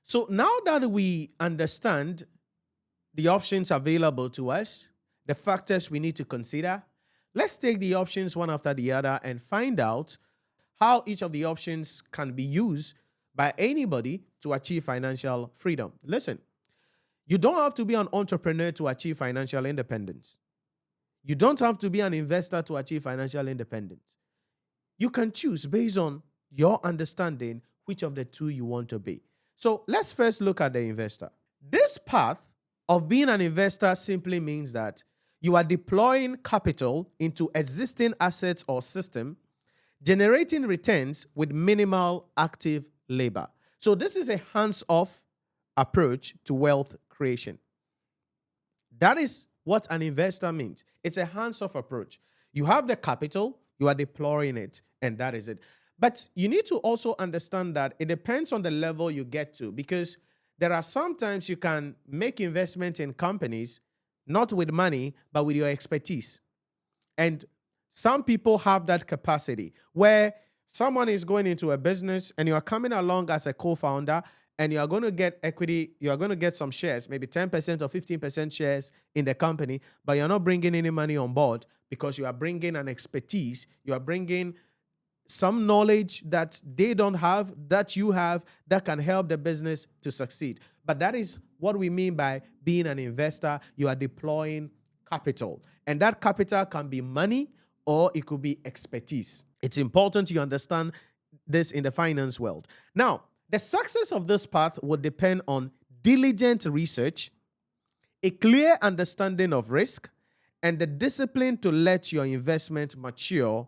So now that we understand the options available to us, the factors we need to consider, let's take the options one after the other and find out how each of the options can be used by anybody to achieve financial freedom. Listen, you don't have to be an entrepreneur to achieve financial independence. You don't have to be an investor to achieve financial independence. You can choose based on your understanding which of the two you want to be. So let's first look at the investor. This path of being an investor simply means that you are deploying capital into existing assets or system, generating returns with minimal active labor. So this is a hands-off approach to wealth creation. That is what an investor means. It's a hands-off approach. You have the capital, you are deploying it, and that is it. But you need to also understand that it depends on the level you get to, because there are sometimes you can make investment in companies, not with money, but with your expertise. And some people have that capacity where someone is going into a business and you are coming along as a co-founder and you are going to get equity, you are going to get some shares, maybe 10% or 15% shares in the company, but you're not bringing any money on board because you are bringing an expertise, you are bringing some knowledge that they don't have, that you have, that can help the business to succeed. But that is what we mean by being an investor. You are deploying capital, and that capital can be money or it could be expertise. It's important you understand this in the finance world. Now, the success of this path will depend on diligent research, a clear understanding of risk, and the discipline to let your investment mature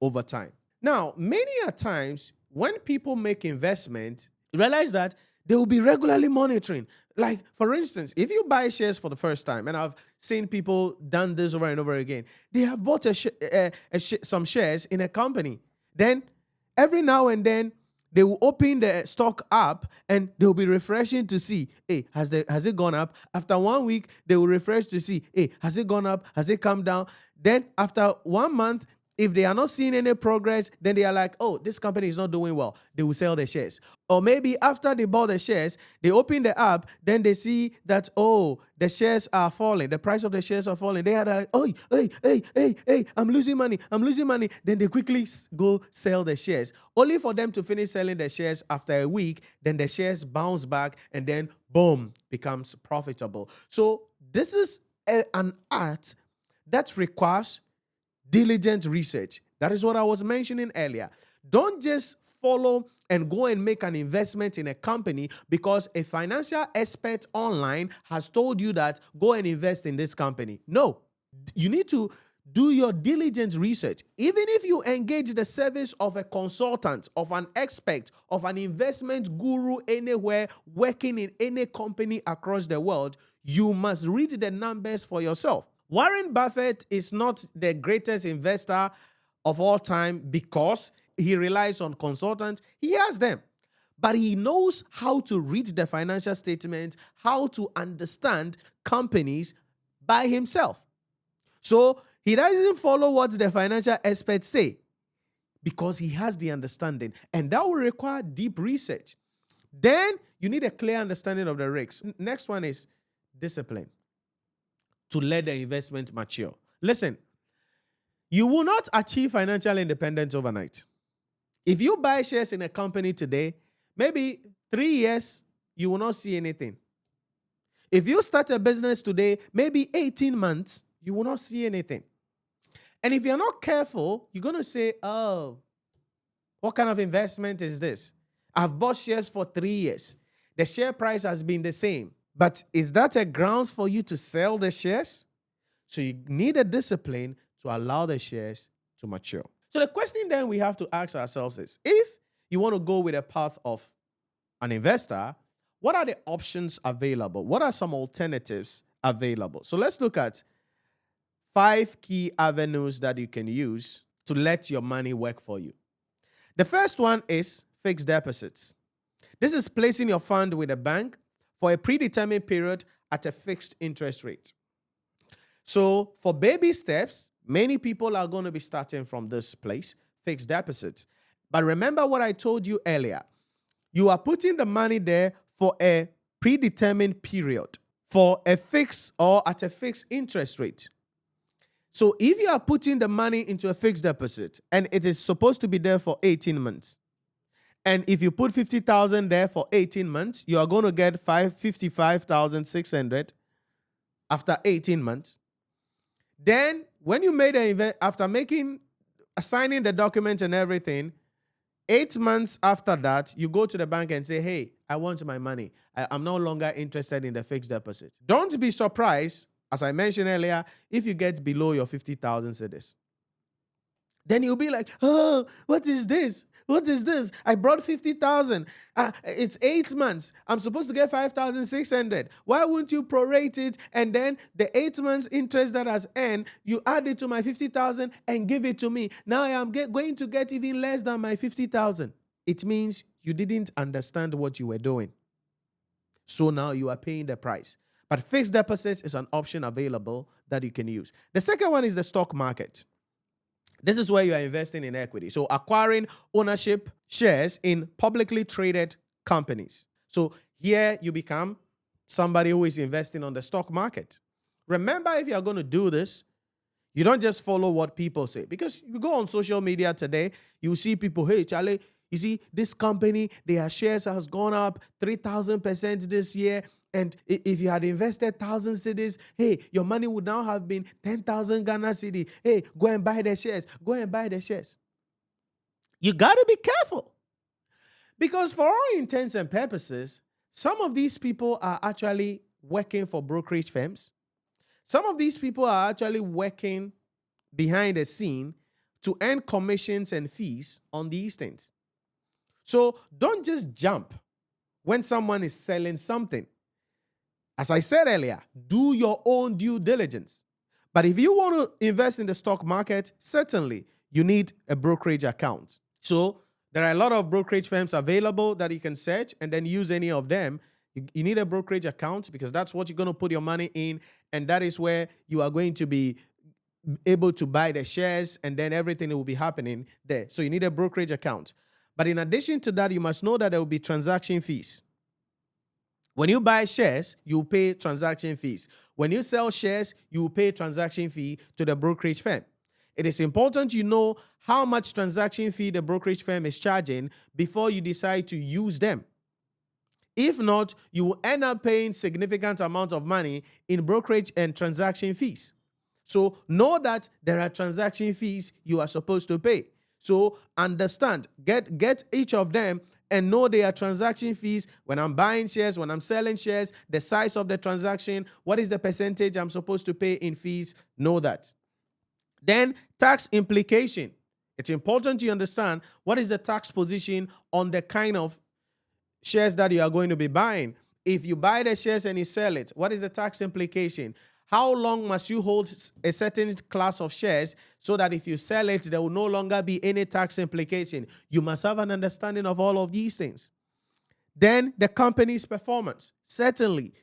over time. Now, many a times when people make investment, realize that they will be regularly monitoring. Like, for instance, if you buy shares for the first time, and I've seen people done this over and over again, they have bought some shares in a company. Then every now and then, they will open the stock up and they'll be refreshing to see, hey, has it gone up? After 1 week, they will refresh to see, hey, has it gone up? Has it come down? Then after 1 month, if they are not seeing any progress, then they are like, oh, this company is not doing well. They will sell the shares. Or maybe after they bought the shares, they open the app, then they see that, oh, the shares are falling. The price of the shares are falling. They are like, oh, hey, I'm losing money. Then they quickly go sell the shares, only for them to finish selling the shares after a week. Then the shares bounce back and then, boom, becomes profitable. So this is an art that requires diligent research. That is what I was mentioning earlier. Don't just follow and go and make an investment in a company because a financial expert online has told you that go and invest in this company. No, you need to do your diligent research. Even if you engage the service of a consultant, of an expert, of an investment guru anywhere, working in any company across the world, you must read the numbers for yourself. Warren Buffett is not the greatest investor of all time because he relies on consultants. He has them. But he knows how to read the financial statements, how to understand companies by himself. So he doesn't follow what the financial experts say because he has the understanding. And that will require deep research. Then you need a clear understanding of the risks. Next one is discipline to let the investment mature. Listen, you will not achieve financial independence overnight. If you buy shares in a company today, maybe 3 years, you will not see anything. If you start a business today, maybe 18 months, you will not see anything. And if you're not careful, you're going to say, oh, what kind of investment is this? I've bought shares for 3 years. The share price has been the same. But is that a grounds for you to sell the shares? So you need a discipline to allow the shares to mature. So the question then we have to ask ourselves is, if you want to go with a path of an investor, what are the options available? What are some alternatives available? So let's look at 5 key avenues that you can use to let your money work for you. The first one is fixed deposits. This is placing your fund with a bank for a predetermined period at a fixed interest rate. So for baby steps, many people are going to be starting from this place, fixed deposits. But remember what I told you earlier. You are putting the money there for a predetermined period for a fixed or at a fixed interest rate. So if you are putting the money into a fixed deposit and it is supposed to be there for 18 months, and if you put 50,000 there for 18 months, you are going to get 55,600 after 18 months. Then when you made an event, after signing the document and everything, 8 months after that, you go to the bank and say, hey, I want my money. I'm no longer interested in the fixed deposit. Don't be surprised, as I mentioned earlier, if you get below your 50,000 cedis. Then you'll be like, oh, what is this? What is this? I brought 50,000. It's 8 months. I'm supposed to get 5,600. Why wouldn't you prorate it? And then the 8 months interest that has earned, you add it to my 50,000 and give it to me. Now I am going to get even less than my 50,000. It means you didn't understand what you were doing. So now you are paying the price. But fixed deposits is an option available that you can use. The second one is the stock market. This is where you are investing in equity. So acquiring ownership shares in publicly traded companies. So here you become somebody who is investing on the stock market. Remember, if you are going to do this, you don't just follow what people say. Because you go on social media today, you see people, hey, Charlie, you see this company, their shares has gone up 3,000% this year. And if you had invested 1,000 cedis, hey, your money would now have been 10,000 Ghana cedi. Hey, go and buy the shares. Go and buy the shares. You got to be careful. Because for all intents and purposes, some of these people are actually working for brokerage firms. Some of these people are actually working behind the scene to earn commissions and fees on these things. So don't just jump when someone is selling something. As I said earlier, do your own due diligence. But if you want to invest in the stock market, certainly you need a brokerage account. So there are a lot of brokerage firms available that you can search and then use any of them. You need a brokerage account because that's what you're going to put your money in, and that is where you are going to be able to buy the shares, and then everything will be happening there. So you need a brokerage account. But in addition to that, you must know that there will be transaction fees. When you buy shares, you pay transaction fees. When you sell shares, you pay transaction fee to the brokerage firm. It is important you know how much transaction fee the brokerage firm is charging before you decide to use them. If not, you will end up paying significant amount of money in brokerage and transaction fees. So know that there are transaction fees you are supposed to pay. So understand, get each of them and know their transaction fees. When I'm buying shares, when I'm selling shares, the size of the transaction, what is the percentage I'm supposed to pay in fees, know that. Then tax implication. It's important you understand what is the tax position on the kind of shares that you are going to be buying. If you buy the shares and you sell it, what is the tax implication? How long must you hold a certain class of shares so that if you sell it, there will no longer be any tax implication? You must have an understanding of all of these things. Then the company's performance. Certainly,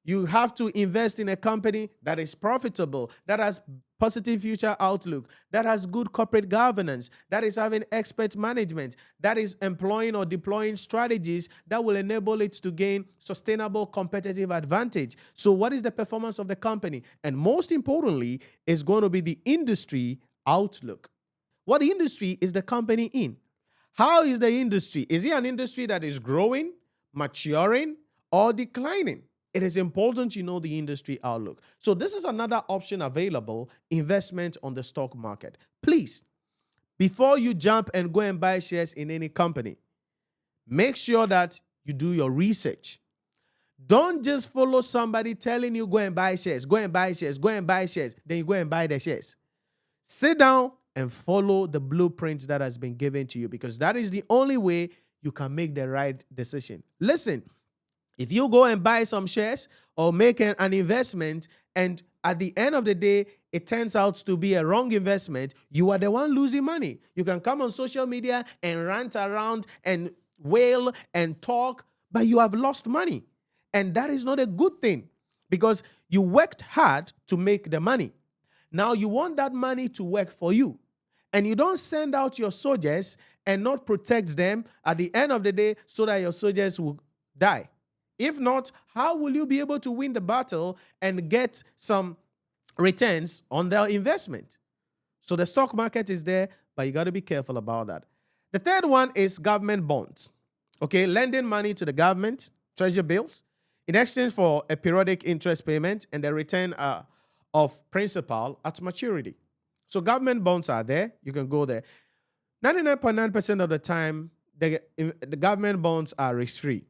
you have to invest in a company that is profitable, that has positive future outlook, that has good corporate governance, that is having expert management, that is employing or deploying strategies that will enable it to gain sustainable competitive advantage. So what is the performance of the company? And most importantly, is going to be the industry outlook. What industry is the company in? How is the industry? Is it an industry that is growing, maturing, or declining? It is important you know the industry outlook. So this is another option available, investment on the stock market. Please, before you jump and go and buy shares in any company, make sure that you do your research. Don't just follow somebody telling you go and buy shares, go and buy shares, go and buy shares. Then you go and buy the shares. Sit down and follow the blueprint that has been given to you, because that is the only way you can make the right decision. Listen, if you go and buy some shares or make an investment and at the end of the day, it turns out to be a wrong investment, you are the one losing money. You can come on social media and rant around and wail and talk, but you have lost money. And that is not a good thing because you worked hard to make the money. Now you want that money to work for you. And you don't send out your soldiers and not protect them at the end of the day so that your soldiers will die. If not, how will you be able to win the battle and get some returns on their investment? So the stock market is there, but you got to be careful about that. The third one is government bonds. Okay, lending money to the government, treasury bills, in exchange for a periodic interest payment and the return of principal at maturity. So government bonds are there. You can go there. 99.9% of the time, the government bonds are risk-free,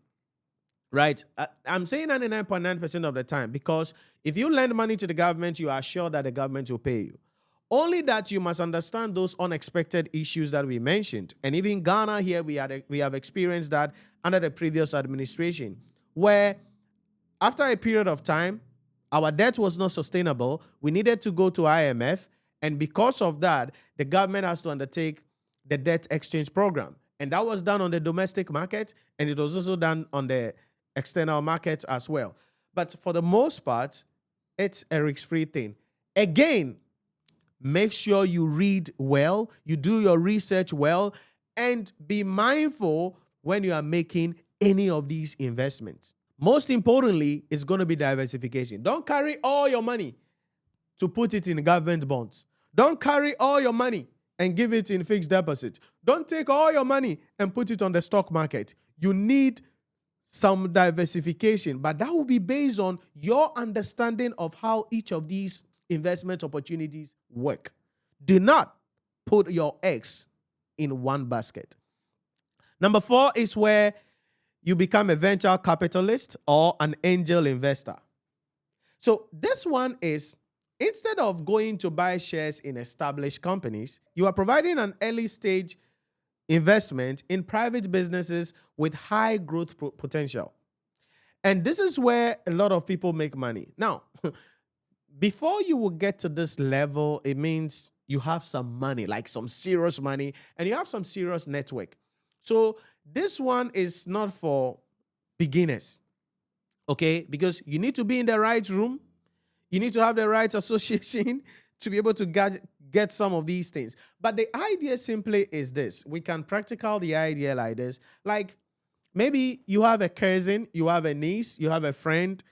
right? I'm saying 99.9% of the time because if you lend money to the government, you are sure that the government will pay you. Only that you must understand those unexpected issues that we mentioned. And even in Ghana here, we have experienced that under the previous administration, where after a period of time, our debt was not sustainable. We needed to go to IMF. And because of that, the government has to undertake the debt exchange program. And that was done on the domestic market, and it was also done on the external market as well. But for the most part, it's a risk-free thing. Again, make sure you read well, you do your research well, and be mindful when you are making any of these investments. Most importantly, it's going to be diversification. Don't carry all your money to put it in government bonds. Don't carry all your money and give it in fixed deposit. Don't take all your money and put it on the stock market. You need some diversification, but that will be based on your understanding of how each of these investment opportunities work. Do not put your eggs in one basket. Number 4 is where you become a venture capitalist or an angel investor. So this one is, instead of going to buy shares in established companies, you are providing an early stage investment in private businesses with high growth potential. And this is where a lot of people make money. Now, before you will get to this level, it means you have some money, like some serious money, and you have some serious network. So this one is not for beginners, okay? Because you need to be in the right room. You need to have the right association to be able to get some of these things. But the idea simply is this. We can practical the idea like this. Like maybe you have a cousin, you have a niece, you have a friend,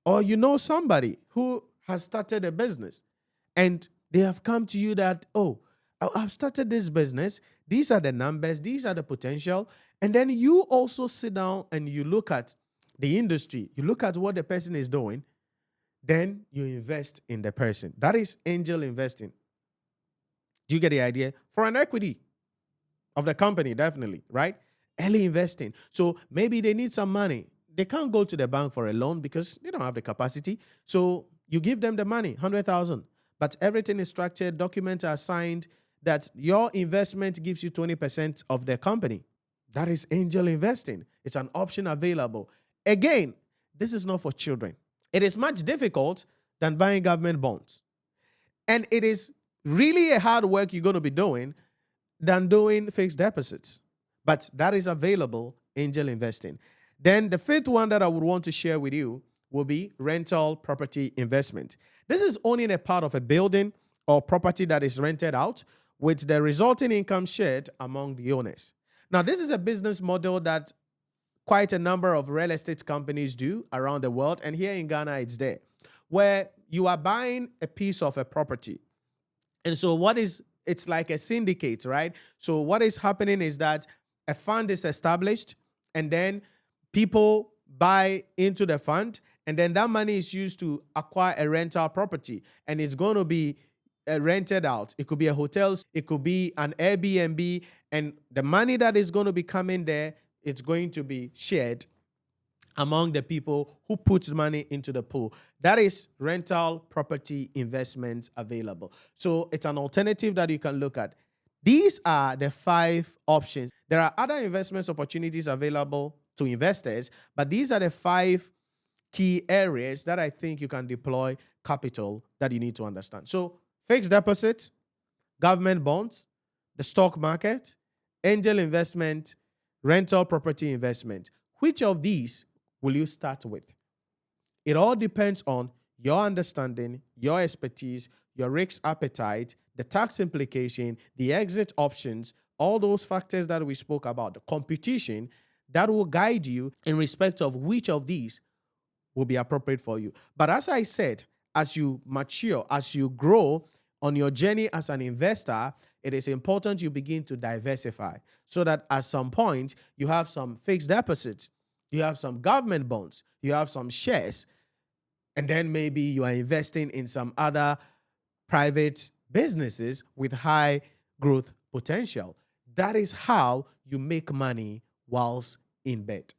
or you know somebody who has started a business. And they have come to you that, oh, I've started this business. These are the numbers. These are the potential. And then you also sit down and you look at the industry. You look at what the person is doing. Then you invest in the person. That is angel investing. Do you get the idea? For an equity of the company, definitely, right? Early investing. So maybe they need some money. They can't go to the bank for a loan because they don't have the capacity. So you give them the money, 100,000. But everything is structured. Documents are signed that your investment gives you 20% of the company. That is angel investing. It's an option available. Again, this is not for children. It is much difficult than buying government bonds. And it is really a hard work you're going to be doing than doing fixed deposits. But that is available, angel investing. Then the fifth one that I would want to share with you will be rental property investment. This is owning a part of a building or property that is rented out with the resulting income shared among the owners. Now, this is a business model that quite a number of real estate companies do around the world. And here in Ghana, it's there, where you are buying a piece of a property. And so it's like a syndicate, right? So what is happening is that a fund is established and then people buy into the fund, and then that money is used to acquire a rental property, and it's going to be rented out. It could be a hotel, it could be an Airbnb, and the money that is going to be coming there, it's going to be shared among the people who put money into the pool. That is rental property investments available. So it's an alternative that you can look at. These are the 5 options. There are other investment opportunities available to investors, but these are the 5 key areas that I think you can deploy capital that you need to understand. So fixed deposits, government bonds, the stock market, angel investment, rental property investment. Which of these will you start with? It all depends on your understanding, your expertise, your risk appetite, the tax implication, the exit options, all those factors that we spoke about, the competition. that will guide you in respect of which of these will be appropriate for you. But as I said, as you mature, as you grow on your journey as an investor, it is important you begin to diversify so that at some point you have some fixed deposits, you have some government bonds, you have some shares, and then maybe you are investing in some other private businesses with high growth potential. That is how you make money whilst in bed.